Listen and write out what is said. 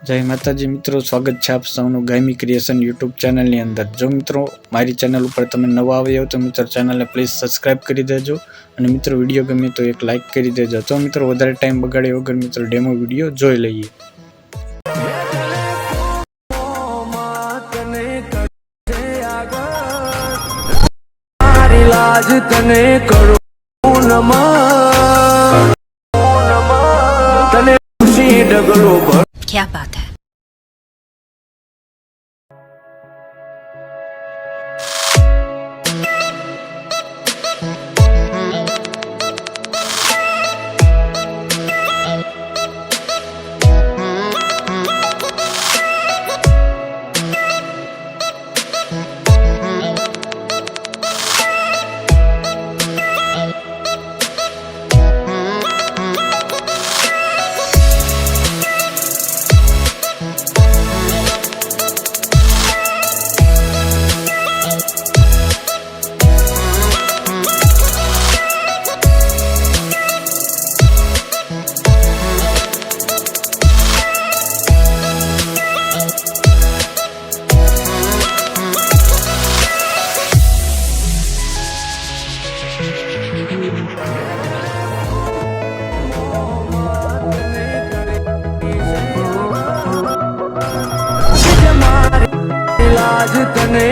जय माताजी मित्रों, स्वागत है आप सबनु गायमी क्रिएशन यूट्यूब चैनल ની અંદર। जो मित्रों मारी चैनल पर તમે નવા આવ્યા હો તો મિત્રો ચેનલને પ્લીઝ સબસ્ક્રાઇબ કરી દેજો અને મિત્રો વિડિયો ગમે તો એક લાઈક કરી દેજો। તો મિત્રો વધારે ટાઈમ બગાડ્યા વગર મિત્રો ડેમો વિડિયો જોઈ લઈએ। लाज तने करो नमः तने खुशी डगलो भर। क्या बात है। लाज तने